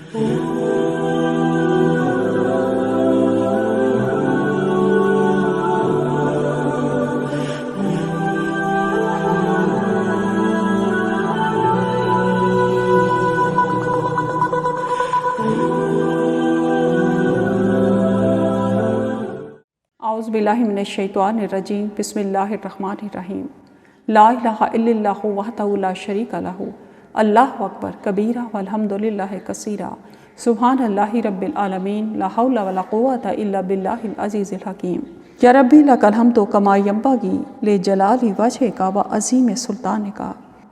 اعوذ باللہ من الشیطان الرجیم بسم اللہ الرحمن الرحیم لا الہ الا اللہ وحدہ لا شریک لہ اللہ اکبر کبیرہ والحمد للہ کثیرہ سبحان اللہ رب العالمین لا حول ولا قوۃ الا باللہ العزیز الحکیم یا ربی لک الحمد کما ینبغی لجلال وجہک وعظیم سلطانک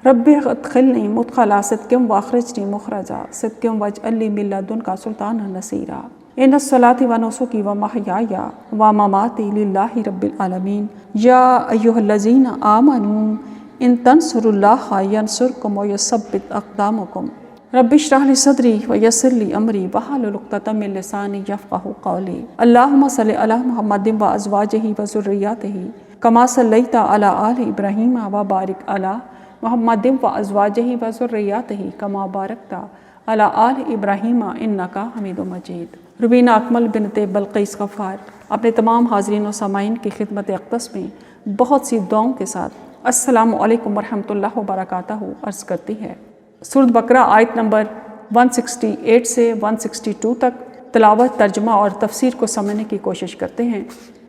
رب ادخلنی مدخل صدق واخرجنی مخرج صدق واجعل لی من لدنک سلطانا نصیرا ان الصلاۃ ونسکی ومحیای ومماتی للہ رب العالمین یا ایھا الذین آمنوا ان تنصروا اللہ ینصرکم ویثبت اقدامکم رب اشرح لی صدری ویسر لی امری واحلل عقدۃ من لسانی یفقہوا قولی اللہم صل علی محمد وازواجہ وذریاتہ کما صلیت علی آل ابراہیم وبارک علی محمد وازواجہ وذریاتہ کما بارکت علی آل ابراہیم انک حمید مجید۔ روبینہ اکمل بنت بلقیس غفار اپنے تمام حاضرین و سامعین کی خدمت اقدس میں بہت سی دعاؤں کے ساتھ السلام علیکم ورحمۃ اللہ وبرکاتہ عرض کرتی ہے۔ سورۃ بقرہ آیت نمبر 168 سے 162 تک تلاوت، ترجمہ اور تفسیر کو سمجھنے کی کوشش کرتے ہیں۔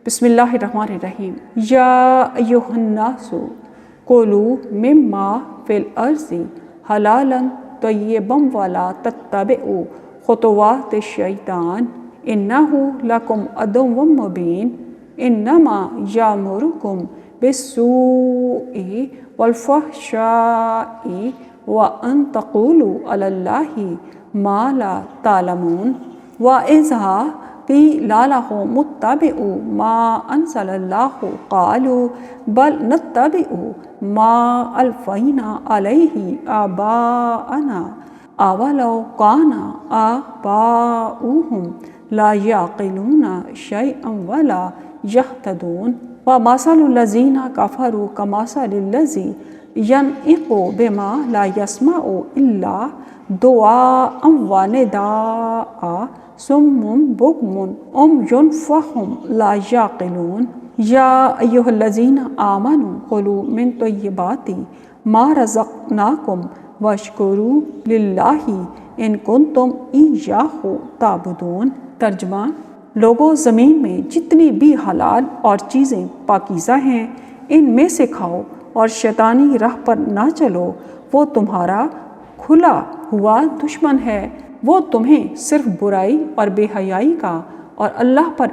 بسم اللہ الرحمن الرحیم۔ یا ایھا الناس کلوا مما فی الارض حلالا طیبا ولا تتبعوا خطوات الشیطان انہ لکم عدو مبین انما یامرکم بالسوء والفحشاء وان تقولوا علی اللہ ما لا تعلمون واذا قیل لهم اتبعوا ما انزل اللہ قالوا بل نتبع ما الفینا علیہ آباءنا اولو کان آباؤہم لا یعقلون شیئا ولا یہتدون ومثل الذین کفروا کمثل الذی ینطق بما لا یسمع الا دعاء ونداء صم بکم عمی فہم لا یعقلون یا ایھا الذین آمنوا کلوا من طیبات ما رزقناکم واشکروا للہ ان کنتم ایاہ تعبدون۔ ترجمہ: لوگوں، زمین میں جتنی بھی حلال اور چیزیں پاکیزہ ہیں ان میں سے کھاؤ اور شیطانی راہ پر نہ چلو، وہ تمہارا کھلا ہوا دشمن ہے، وہ تمہیں صرف برائی اور بے حیائی کا اور اللہ پر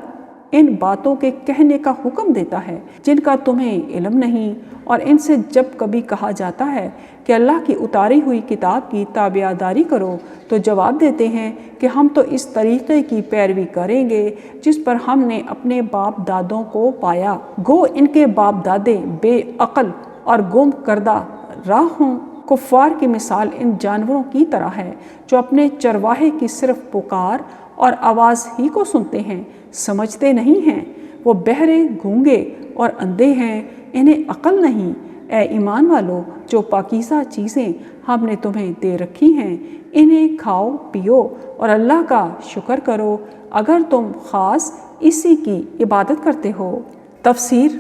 ان باتوں کے کہنے کا حکم دیتا ہے جن کا تمہیں علم نہیں، اور ان سے جب کبھی کہا جاتا ہے کہ اللہ کی اتاری ہوئی کتاب کی تابعداری کرو تو جواب دیتے ہیں کہ ہم تو اس طریقے کی پیروی کریں گے جس پر ہم نے اپنے باپ دادوں کو پایا، گو ان کے باپ دادے بے عقل اور گم کردہ راہ ہوں۔ کفار کی مثال ان جانوروں کی طرح ہے جو اپنے چرواہے کی صرف پکار اور آواز ہی کو سنتے ہیں، سمجھتے نہیں ہیں۔ وہ بہرے، گونگے اور اندھے ہیں، انہیں عقل نہیں۔ اے ایمان والو، جو پاکیزہ چیزیں ہم نے تمہیں دے رکھی ہیں انہیں کھاؤ پیو اور اللہ کا شکر کرو اگر تم خاص اسی کی عبادت کرتے ہو۔ تفسیر: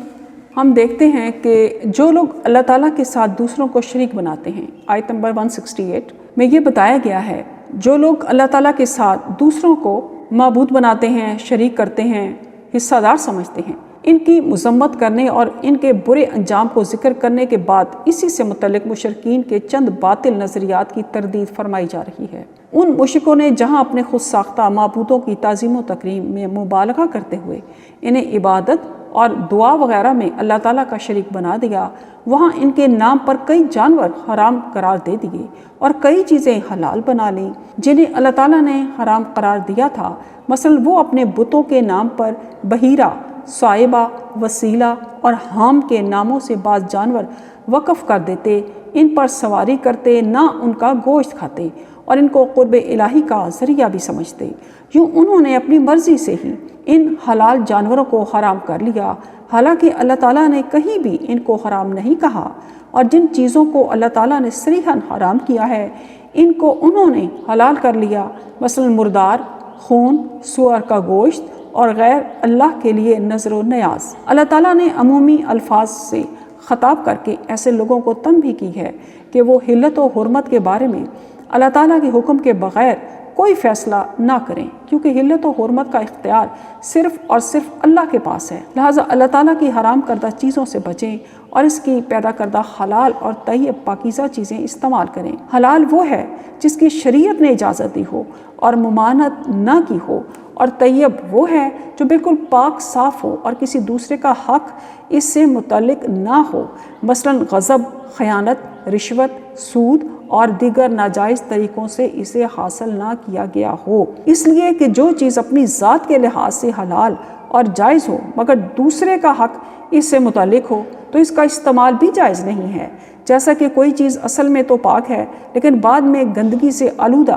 ہم دیکھتے ہیں کہ جو لوگ اللہ تعالیٰ کے ساتھ دوسروں کو شریک بناتے ہیں، آیت نمبر 168 میں یہ بتایا گیا ہے، جو لوگ اللہ تعالیٰ کے ساتھ دوسروں کو معبود بناتے ہیں، شریک کرتے ہیں، حصہ دار سمجھتے ہیں، ان کی مذمت کرنے اور ان کے برے انجام کو ذکر کرنے کے بعد اسی سے متعلق مشرکین کے چند باطل نظریات کی تردید فرمائی جا رہی ہے۔ ان مشرکوں نے جہاں اپنے خود ساختہ معبودوں کی تعظیم و تکریم میں مبالغہ کرتے ہوئے انہیں عبادت اور دعا وغیرہ میں اللہ تعالیٰ کا شریک بنا دیا، وہاں ان کے نام پر کئی جانور حرام قرار دے دیے اور کئی چیزیں حلال بنا لیں جنہیں اللہ تعالیٰ نے حرام قرار دیا تھا۔ مثلا وہ اپنے بتوں کے نام پر بحیرہ، صائبہ، وسیلہ اور حام کے ناموں سے بعض جانور وقف کر دیتے، ان پر سواری کرتے، نہ ان کا گوشت کھاتے اور ان کو قرب الہی کا ذریعہ بھی سمجھتے۔ یوں انہوں نے اپنی مرضی سے ہی ان حلال جانوروں کو حرام کر لیا، حالانکہ اللہ تعالیٰ نے کہیں بھی ان کو حرام نہیں کہا اور جن چیزوں کو اللہ تعالیٰ نے صریحاً حرام کیا ہے ان کو انہوں نے حلال کر لیا، مثلا مردار، خون، سور کا گوشت اور غیر اللہ کے لیے نذر و نیاز۔ اللہ تعالیٰ نے عمومی الفاظ سے خطاب کر کے ایسے لوگوں کو تنبیہ کی ہے کہ وہ حلت و حرمت کے بارے میں اللہ تعالیٰ کے حکم کے بغیر کوئی فیصلہ نہ کریں، کیونکہ حلت و حرمت کا اختیار صرف اور صرف اللہ کے پاس ہے۔ لہٰذا اللہ تعالیٰ کی حرام کردہ چیزوں سے بچیں اور اس کی پیدا کردہ حلال اور طیب پاکیزہ چیزیں استعمال کریں۔ حلال وہ ہے جس کی شریعت نے اجازت دی ہو اور ممانعت نہ کی ہو، اور طیب وہ ہے جو بالکل پاک صاف ہو اور کسی دوسرے کا حق اس سے متعلق نہ ہو، مثلا غضب، خیانت، رشوت، سود اور دیگر ناجائز طریقوں سے اسے حاصل نہ کیا گیا ہو۔ اس لیے کہ جو چیز اپنی ذات کے لحاظ سے حلال اور جائز ہو مگر دوسرے کا حق اس سے متعلق ہو تو اس کا استعمال بھی جائز نہیں ہے۔ جیسا کہ کوئی چیز اصل میں تو پاک ہے لیکن بعد میں گندگی سے آلودہ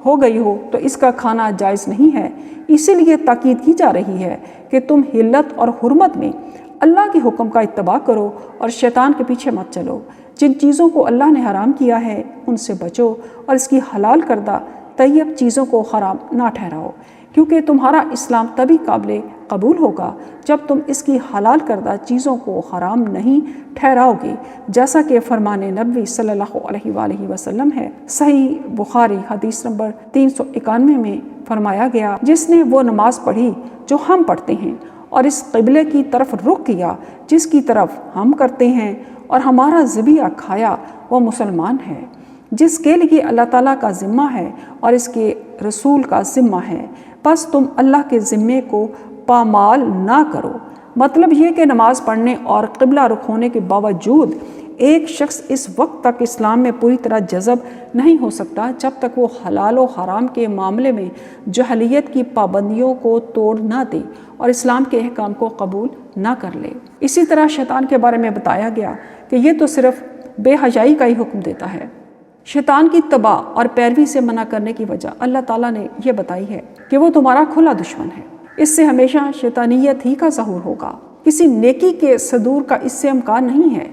ہو گئی ہو تو اس کا کھانا جائز نہیں ہے۔ اسی لیے تاکید کی جا رہی ہے کہ تم حلت اور حرمت میں اللہ کے حکم کا اتباع کرو اور شیطان کے پیچھے مت چلو۔ جن چیزوں کو اللہ نے حرام کیا ہے ان سے بچو اور اس کی حلال کردہ طیب چیزوں کو حرام نہ ٹھہراؤ، کیونکہ تمہارا اسلام تبھی قابل قبول ہوگا جب تم اس کی حلال کردہ چیزوں کو حرام نہیں ٹھہراؤ گے، جیسا کہ فرمان نبوی صلی اللہ علیہ وآلہ وسلم ہے۔ صحیح بخاری حدیث نمبر 391 میں فرمایا گیا، جس نے وہ نماز پڑھی جو ہم پڑھتے ہیں اور اس قبلے کی طرف رخ کیا جس کی طرف ہم کرتے ہیں اور ہمارا ذبیحہ کھایا، وہ مسلمان ہے، جس کے لیے اللہ تعالیٰ کا ذمہ ہے اور اس کے رسول کا ذمہ ہے، بس تم اللہ کے ذمے کو پامال نہ کرو۔ مطلب یہ کہ نماز پڑھنے اور قبلہ رخ ہونے کے باوجود ایک شخص اس وقت تک اسلام میں پوری طرح جذب نہیں ہو سکتا جب تک وہ حلال و حرام کے معاملے میں جہلیت کی پابندیوں کو توڑ نہ دے اور اسلام کے احکام کو قبول نہ کر لے۔ اسی طرح شیطان کے بارے میں بتایا گیا کہ یہ تو صرف بے حیائی کا ہی حکم دیتا ہے۔ شیطان کی اتباع اور پیروی سے منع کرنے کی وجہ اللہ تعالیٰ نے یہ بتائی ہے کہ وہ تمہارا کھلا دشمن ہے، اس سے ہمیشہ شیطانیت ہی کا ظہور ہوگا، کسی نیکی کے صدور کا اس سے امکان نہیں ہے۔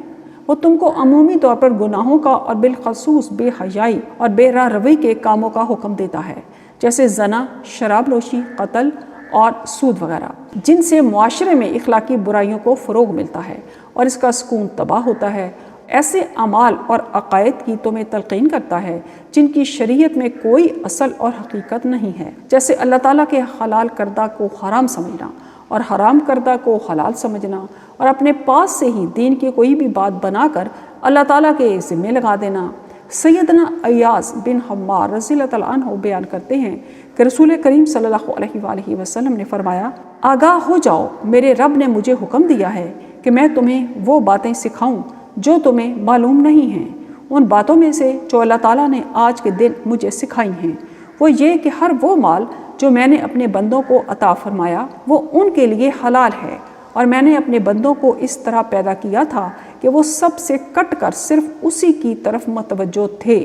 وہ تم کو عمومی طور پر گناہوں کا اور بالخصوص بے حیائی اور بے راہ روی کے کاموں کا حکم دیتا ہے، جیسے زنا، شراب نوشی، قتل اور سود وغیرہ، جن سے معاشرے میں اخلاقی برائیوں کو فروغ ملتا ہے اور اس کا سکون تباہ ہوتا ہے۔ ایسے اعمال اور عقائد کی تمہیں تلقین کرتا ہے جن کی شریعت میں کوئی اصل اور حقیقت نہیں ہے، جیسے اللہ تعالیٰ کے حلال کردہ کو حرام سمجھنا اور حرام کردہ کو حلال سمجھنا، اور اپنے پاس سے ہی دین کی کوئی بھی بات بنا کر اللہ تعالیٰ کے ذمے لگا دینا۔ سیدنا ایاز بن حمار رضی اللہ تعالیٰ عنہ بیان کرتے ہیں کہ رسول کریم صلی اللہ علیہ وآلہ وسلم نے فرمایا، آگاہ ہو جاؤ، میرے رب نے مجھے حکم دیا ہے کہ میں تمہیں وہ باتیں سکھاؤں جو تمہیں معلوم نہیں ہیں۔ ان باتوں میں سے جو اللہ تعالیٰ نے آج کے دن مجھے سکھائی ہیں وہ یہ کہ ہر وہ مال جو میں نے اپنے بندوں کو عطا فرمایا وہ ان کے لیے حلال ہے، اور میں نے اپنے بندوں کو اس طرح پیدا کیا تھا کہ وہ سب سے کٹ کر صرف اسی کی طرف متوجہ تھے،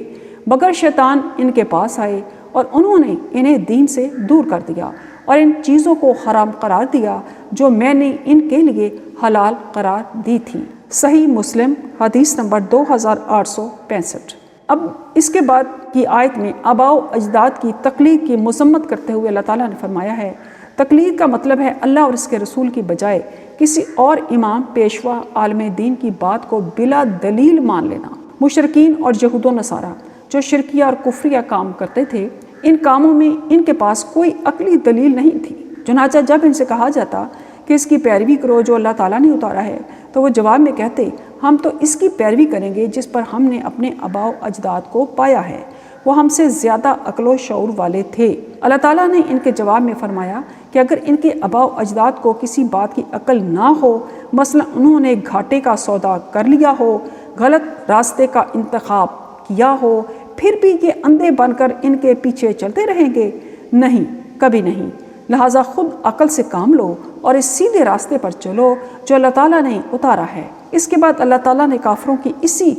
مگر شیطان ان کے پاس آئے اور انہوں نے انہیں دین سے دور کر دیا اور ان چیزوں کو حرام قرار دیا جو میں نے ان کے لیے حلال قرار دی تھی۔ صحیح مسلم حدیث نمبر 2865۔ اب اس کے بعد کی آیت میں آباء و اجداد کی تقلید کی مذمت کرتے ہوئے اللہ تعالیٰ نے فرمایا ہے، تقلید کا مطلب ہے اللہ اور اس کے رسول کی بجائے کسی اور امام، پیشوا، عالم دین کی بات کو بلا دلیل مان لینا۔ مشرکین اور یہود و نصارہ جو شرکیہ اور کفریہ کام کرتے تھے، ان کاموں میں ان کے پاس کوئی عقلی دلیل نہیں تھی، چنانچہ جب ان سے کہا جاتا کہ اس کی پیروی کرو جو اللہ تعالیٰ نے اتارا ہے تو وہ جواب میں کہتے، ہم تو اس کی پیروی کریں گے جس پر ہم نے اپنے آباء و اجداد کو پایا ہے، وہ ہم سے زیادہ عقل و شعور والے تھے۔ اللہ تعالیٰ نے ان کے جواب میں فرمایا کہ اگر ان کے آباء و اجداد کو کسی بات کی عقل نہ ہو، مثلا انہوں نے گھاٹے کا سودا کر لیا ہو، غلط راستے کا انتخاب کیا ہو، پھر بھی یہ اندھے بن کر ان کے پیچھے چلتے رہیں گے؟ نہیں، کبھی نہیں۔ لہٰذا خود عقل سے کام لو اور اس سیدھے راستے پر چلو جو اللہ تعالیٰ نے اتارا ہے۔ اس کے بعد اللہ تعالیٰ نے کافروں کی اسی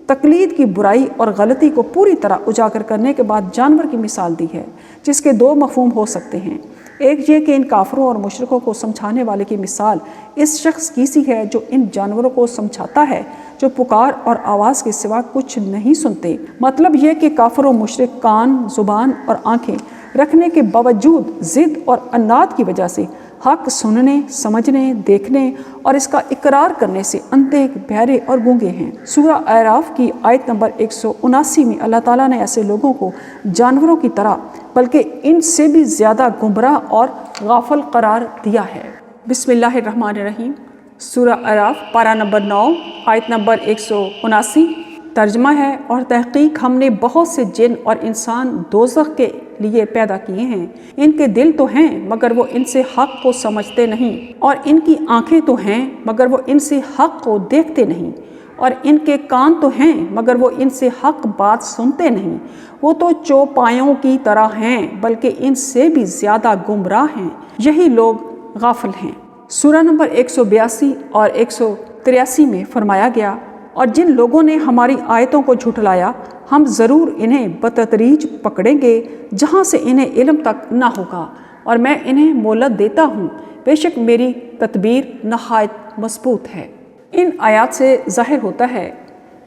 تقلید کی برائی اور غلطی کو پوری طرح اجاگر کرنے کے بعد جانور کی مثال دی ہے، جس کے دو مفہوم ہو سکتے ہیں۔ ایک یہ کہ ان کافروں اور مشرکوں کو سمجھانے والے کی مثال اس شخص کی سی ہے جو ان جانوروں کو سمجھاتا ہے جو پکار اور آواز کے سوا کچھ نہیں سنتے۔ مطلب یہ کہ کافر و مشرک کان، زبان اور آنکھیں رکھنے کے باوجود ضد اور عناد کی وجہ سے حق سننے، سمجھنے، دیکھنے اور اس کا اقرار کرنے سے اندھے، بہرے اور گونگے ہیں۔ سورہ اعراف کی آیت نمبر 179 میں اللہ تعالیٰ نے ایسے لوگوں کو جانوروں کی طرح بلکہ ان سے بھی زیادہ گمراہ اور غافل قرار دیا ہے۔ بسم اللہ الرحمن الرحیم۔ سورہ اعراف پارہ نمبر 9 آیت نمبر 179 ترجمہ ہے، اور تحقیق ہم نے بہت سے جن اور انسان دوزخ کے لیے پیدا کیے ہیں، ان کے دل تو ہیں مگر وہ ان سے حق کو سمجھتے نہیں، اور ان کی آنکھیں تو ہیں مگر وہ ان سے حق کو دیکھتے نہیں، اور ان کے کان تو ہیں مگر وہ ان سے حق بات سنتے نہیں۔ وہ تو چوپایوں کی طرح ہیں بلکہ ان سے بھی زیادہ گمراہ ہیں، یہی لوگ غافل ہیں۔ سورہ نمبر 182 اور 183 میں فرمایا گیا، اور جن لوگوں نے ہماری آیتوں کو جھٹلایا ہم ضرور انہیں بتدریج پکڑیں گے جہاں سے انہیں علم تک نہ ہوگا، اور میں انہیں مہلت دیتا ہوں، بے شک میری تدبیر نہایت مضبوط ہے۔ ان آیات سے ظاہر ہوتا ہے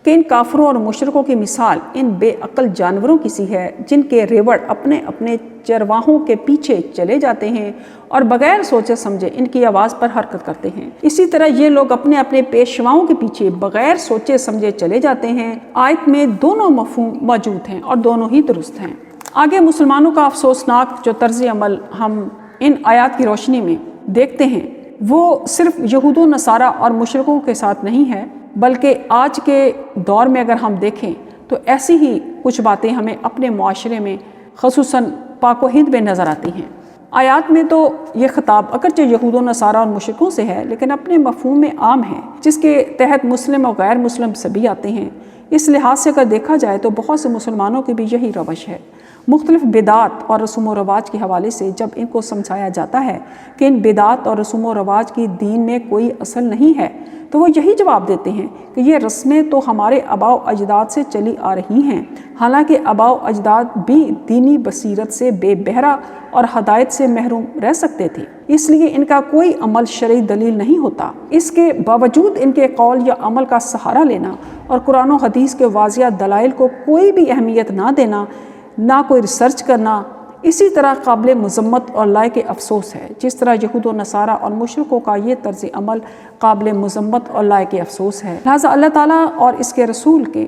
کہ ان کافروں اور مشرکوں کی مثال ان بے عقل جانوروں کی سی ہے جن کے ریوڑ اپنے اپنے چرواہوں کے پیچھے چلے جاتے ہیں اور بغیر سوچے سمجھے ان کی آواز پر حرکت کرتے ہیں۔ اسی طرح یہ لوگ اپنے اپنے پیشواؤں کے پیچھے بغیر سوچے سمجھے چلے جاتے ہیں۔ آیت میں دونوں مفہوم موجود ہیں اور دونوں ہی درست ہیں۔ آگے مسلمانوں کا افسوسناک جو طرز عمل ہم ان آیات کی روشنی میں دیکھتے ہیں وہ صرف یہود و نصارہ اور مشرکوں کے ساتھ نہیں ہے، بلکہ آج کے دور میں اگر ہم دیکھیں تو ایسی ہی کچھ باتیں ہمیں اپنے معاشرے میں خصوصاً پاک و ہند میں نظر آتی ہیں۔ آیات میں تو یہ خطاب اگرچہ یہود و نصارہ اور مشرکوں سے ہے لیکن اپنے مفہوم میں عام ہے، جس کے تحت مسلم اور غیر مسلم سبھی آتے ہیں۔ اس لحاظ سے اگر دیکھا جائے تو بہت سے مسلمانوں کی بھی یہی روش ہے۔ مختلف بدعات اور رسوم و رواج کے حوالے سے جب ان کو سمجھایا جاتا ہے کہ ان بدعات اور رسوم و رواج کی دین میں کوئی اصل نہیں ہے تو وہ یہی جواب دیتے ہیں کہ یہ رسمیں تو ہمارے آباء و اجداد سے چلی آ رہی ہیں، حالانکہ آباء و اجداد بھی دینی بصیرت سے بے بہرا اور ہدایت سے محروم رہ سکتے تھے، اس لیے ان کا کوئی عمل شرعی دلیل نہیں ہوتا۔ اس کے باوجود ان کے قول یا عمل کا سہارا لینا اور قرآن و حدیث کے واضح دلائل کو کوئی بھی اہمیت نہ دینا، نہ کوئی ریسرچ کرنا، اسی طرح قابل مذمت اور لائق افسوس ہے، جس طرح یہود و نصارہ اور مشرکوں کا یہ طرز عمل قابل مذمت اور لائق افسوس ہے۔ لہٰذا اللہ تعالیٰ اور اس کے رسول کے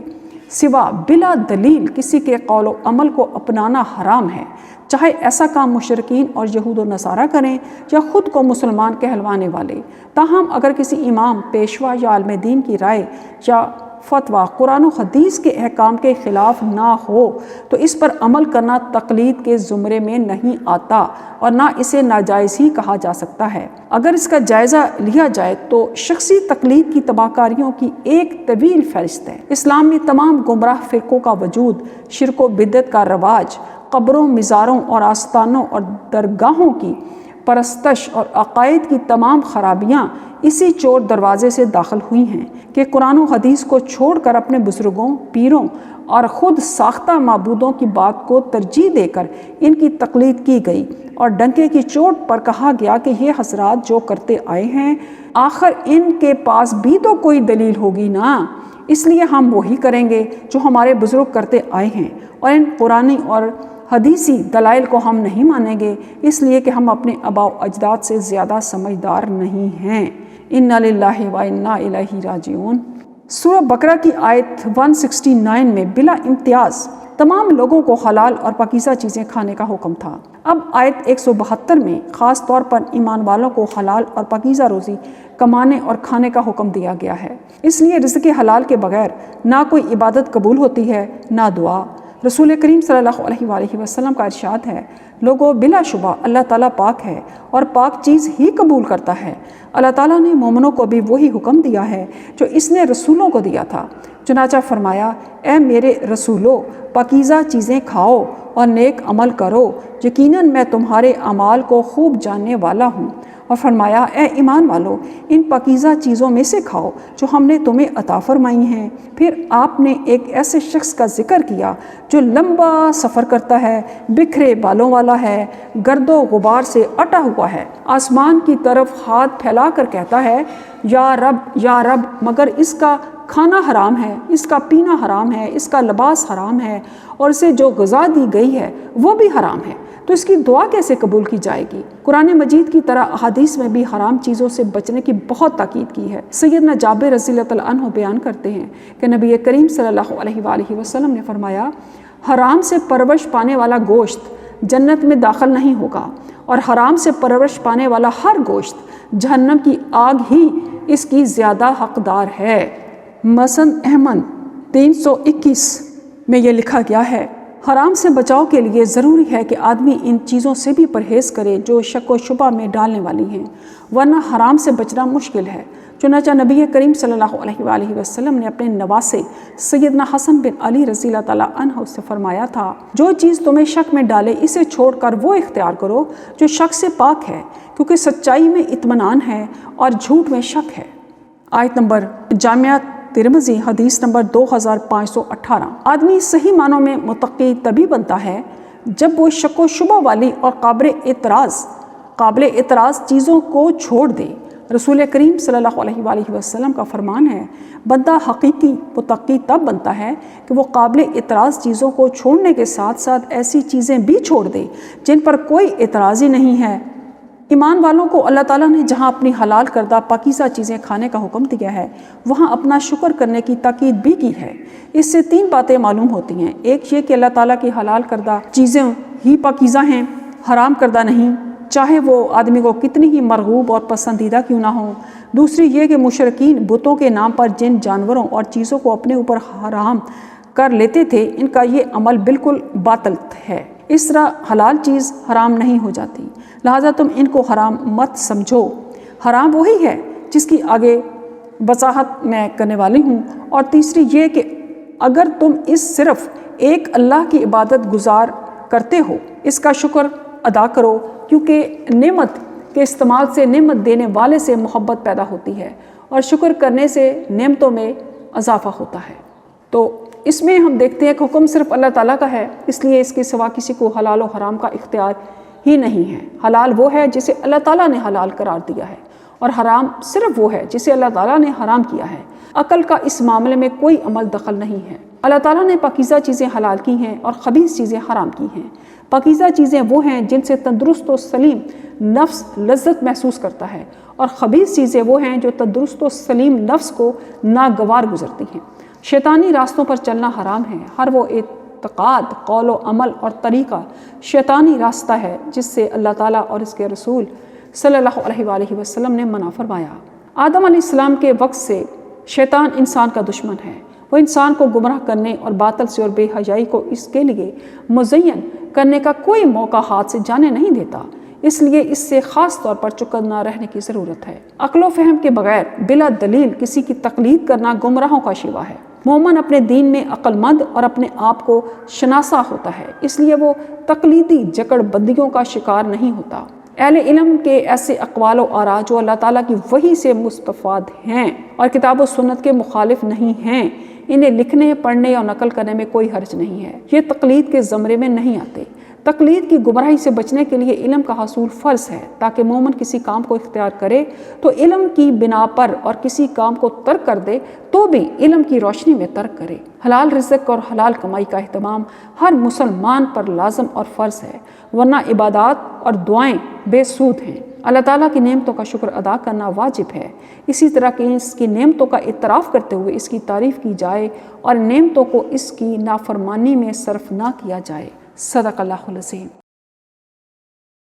سوا بلا دلیل کسی کے قول و عمل کو اپنانا حرام ہے، چاہے ایسا کام مشرکین اور یہود و نصارہ کریں یا خود کو مسلمان کہلوانے والے۔ تاہم اگر کسی امام، پیشوا یا عالم دین کی رائے یا فتویٰ قرآن و حدیث کے احکام کے خلاف نہ ہو تو اس پر عمل کرنا تقلید کے زمرے میں نہیں آتا اور نہ اسے ناجائز ہی کہا جا سکتا ہے۔ اگر اس کا جائزہ لیا جائے تو شخصی تقلید کی تباہ کاریوں کی ایک طویل فہرست ہے۔ اسلام میں تمام گمراہ فرقوں کا وجود، شرک و بدعت کا رواج، قبروں، مزاروں اور آستانوں اور درگاہوں کی پرستش اور عقائد کی تمام خرابیاں اسی چور دروازے سے داخل ہوئی ہیں کہ قرآن و حدیث کو چھوڑ کر اپنے بزرگوں، پیروں اور خود ساختہ معبودوں کی بات کو ترجیح دے کر ان کی تقلید کی گئی اور ڈنکے کی چوٹ پر کہا گیا کہ یہ حضرات جو کرتے آئے ہیں آخر ان کے پاس بھی تو کوئی دلیل ہوگی نا، اس لیے ہم وہی کریں گے جو ہمارے بزرگ کرتے آئے ہیں، اور ان قرآنی اور حدیثی دلائل کو ہم نہیں مانیں گے اس لیے کہ ہم اپنے آباء و اجداد سے زیادہ سمجھدار نہیں ہیں۔ انا للہ و انا الیہ راجعون۔ سورہ بقرہ کی آیت 169 میں بلا امتیاز تمام لوگوں کو حلال اور پاکیزہ چیزیں کھانے کا حکم تھا۔ اب آیت 172 میں خاص طور پر ایمان والوں کو حلال اور پاکیزہ روزی کمانے اور کھانے کا حکم دیا گیا ہے۔ اس لیے رزق حلال کے بغیر نہ کوئی عبادت قبول ہوتی ہے نہ دعا۔ رسول کریم صلی اللہ علیہ وآلہ وسلم کا ارشاد ہے، لوگوں بلا شبہ اللہ تعالیٰ پاک ہے اور پاک چیز ہی قبول کرتا ہے۔ اللہ تعالیٰ نے مومنوں کو بھی وہی حکم دیا ہے جو اس نے رسولوں کو دیا تھا، چنانچہ فرمایا، اے میرے رسولو پاکیزہ چیزیں کھاؤ اور نیک عمل کرو، یقیناً میں تمہارے اعمال کو خوب جاننے والا ہوں۔ اور فرمایا اے ایمان والو ان پاکیزہ چیزوں میں سے کھاؤ جو ہم نے تمہیں عطا فرمائی ہیں۔ پھر آپ نے ایک ایسے شخص کا ذکر کیا جو لمبا سفر کرتا ہے، بکھرے بالوں والا ہے، گرد و غبار سے اٹا ہوا ہے، آسمان کی طرف ہاتھ پھیلا کر کہتا ہے یا رب، مگر اس کا کھانا حرام ہے، اس کا پینا حرام ہے، اس کا لباس حرام ہے، اور اسے جو غذا دی گئی ہے وہ بھی حرام ہے، تو اس کی دعا کیسے قبول کی جائے گی؟ قرآن مجید کی طرح احادیث میں بھی حرام چیزوں سے بچنے کی بہت تاکید کی ہے۔ سیدنا جابر رضی اللہ تعالیٰ عنہ بیان کرتے ہیں کہ نبی کریم صلی اللہ علیہ وآلہ وسلم نے فرمایا حرام سے پرورش پانے والا گوشت جنت میں داخل نہیں ہوگا، اور حرام سے پرورش پانے والا ہر گوشت جہنم کی آگ ہی اس کی زیادہ حقدار ہے۔ مسند احمد 321 میں یہ لکھا گیا ہے حرام سے بچاؤ کے لیے ضروری ہے کہ آدمی ان چیزوں سے بھی پرہیز کرے جو شک و شبہ میں ڈالنے والی ہیں، ورنہ حرام سے بچنا مشکل ہے۔ چنانچہ نبی کریم صلی اللہ علیہ وآلہ وسلم نے اپنے نواسے سیدنا حسن بن علی رضی اللہ تعالیٰ عنہ سے فرمایا تھا جو چیز تمہیں شک میں ڈالے اسے چھوڑ کر وہ اختیار کرو جو شک سے پاک ہے، کیونکہ سچائی میں اطمینان ہے اور جھوٹ میں شک ہے۔ آیت نمبر جامعہ ترمذی حدیث نمبر 2518۔ آدمی صحیح معنوں میں متقی تبھی بنتا ہے جب وہ شک و شبہ والی اور قابل اعتراض چیزوں کو چھوڑ دے۔ رسول کریم صلی اللہ علیہ وآلہ وسلم کا فرمان ہے بندہ حقیقی متقی تب بنتا ہے کہ وہ قابل اعتراض چیزوں کو چھوڑنے کے ساتھ ساتھ ایسی چیزیں بھی چھوڑ دے جن پر کوئی اعتراض ہی نہیں ہے۔ ایمان والوں کو اللہ تعالیٰ نے جہاں اپنی حلال کردہ پاکیزہ چیزیں کھانے کا حکم دیا ہے وہاں اپنا شکر کرنے کی تاکید بھی کی ہے۔ اس سے 3 باتیں معلوم ہوتی ہیں۔ ایک یہ کہ اللہ تعالیٰ کی حلال کردہ چیزیں ہی پاکیزہ ہیں، حرام کردہ نہیں، چاہے وہ آدمی کو کتنی ہی مرغوب اور پسندیدہ کیوں نہ ہوں۔ دوسری یہ کہ مشرکین بتوں کے نام پر جن جانوروں اور چیزوں کو اپنے اوپر حرام کر لیتے تھے ان کا یہ عمل بالکل باطل ہے۔ اس طرح حلال چیز حرام نہیں ہو جاتی، لہٰذا تم ان کو حرام مت سمجھو۔ حرام وہی ہے جس کی آگے وضاحت میں کرنے والی ہوں۔ اور تیسری یہ کہ اگر تم اس صرف ایک اللہ کی عبادت گزار کرتے ہو اس کا شکر ادا کرو، کیونکہ نعمت کے استعمال سے نعمت دینے والے سے محبت پیدا ہوتی ہے اور شکر کرنے سے نعمتوں میں اضافہ ہوتا ہے۔ تو اس میں ہم دیکھتے ہیں کہ حکم صرف اللہ تعالیٰ کا ہے، اس لیے اس کے سوا کسی کو حلال و حرام کا اختیار ہی نہیں ہے۔ حلال وہ ہے جسے اللہ تعالیٰ نے حلال قرار دیا ہے، اور حرام صرف وہ ہے جسے اللہ تعالیٰ نے حرام کیا ہے۔ عقل کا اس معاملے میں کوئی عمل دخل نہیں ہے۔ اللہ تعالیٰ نے پاکیزہ چیزیں حلال کی ہیں اور خبیث چیزیں حرام کی ہیں۔ پاکیزہ چیزیں وہ ہیں جن سے تندرست و سلیم نفس لذت محسوس کرتا ہے، اور خبیث چیزیں وہ ہیں جو تندرست و سلیم نفس کو ناگوار گزرتی ہیں۔ شیطانی راستوں پر چلنا حرام ہے۔ ہر وہ اعتقاد، قول و عمل اور طریقہ شیطانی راستہ ہے جس سے اللہ تعالیٰ اور اس کے رسول صلی اللہ علیہ وآلہ وسلم نے منع فرمایا۔ آدم علیہ السلام کے وقت سے شیطان انسان کا دشمن ہے۔ وہ انسان کو گمراہ کرنے اور باطل سے اور بے حیائی کو اس کے لیے مزین کرنے کا کوئی موقع ہاتھ سے جانے نہیں دیتا، اس لیے اس سے خاص طور پر چکنا رہنے کی ضرورت ہے۔ عقل و فہم کے بغیر بلا دلیل کسی کی تقلید کرنا گمراہوں کا شیوا ہے۔ مومن اپنے دین میں عقل مند اور اپنے آپ کو شناسا ہوتا ہے، اس لیے وہ تقلیدی جکڑ بندیوں کا شکار نہیں ہوتا۔ اہل علم کے ایسے اقوال و آراء جو اللہ تعالیٰ کی وحی سے مستفاد ہیں اور کتاب و سنت کے مخالف نہیں ہیں، انہیں لکھنے، پڑھنے اور نقل کرنے میں کوئی حرج نہیں ہے۔ یہ تقلید کے زمرے میں نہیں آتے۔ تقلید کی گمراہی سے بچنے کے لیے علم کا حصول فرض ہے تاکہ مومن کسی کام کو اختیار کرے تو علم کی بنا پر، اور کسی کام کو ترک کر دے تو بھی علم کی روشنی میں ترک کرے۔ حلال رزق اور حلال کمائی کا اہتمام ہر مسلمان پر لازم اور فرض ہے، ورنہ عبادات اور دعائیں بے سود ہیں۔ اللہ تعالیٰ کی نعمتوں کا شکر ادا کرنا واجب ہے، اسی طرح کہ اس کی نعمتوں کا اعتراف کرتے ہوئے اس کی تعریف کی جائے اور نعمتوں کو اس کی نافرمانی میں صرف نہ کیا جائے۔ صدق اللہ العظیم۔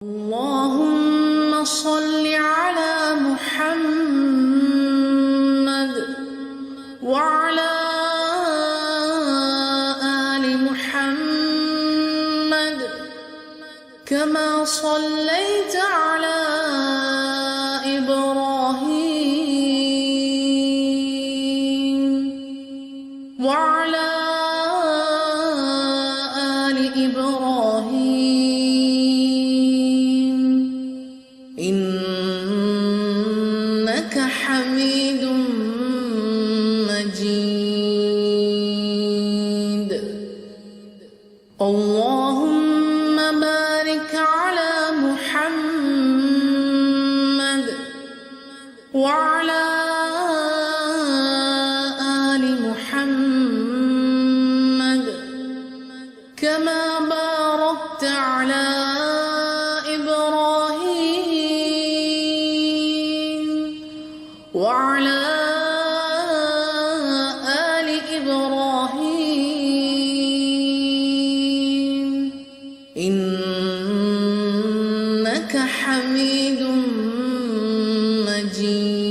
اللہم صل علی محمد وعلی آل محمد كما صليت على إبراهيم وعلى آل إبراهيم إنك وعلى آل محمد كما باركت على إبراهيم وعلى آل إبراهيم إنك حميد مجيد.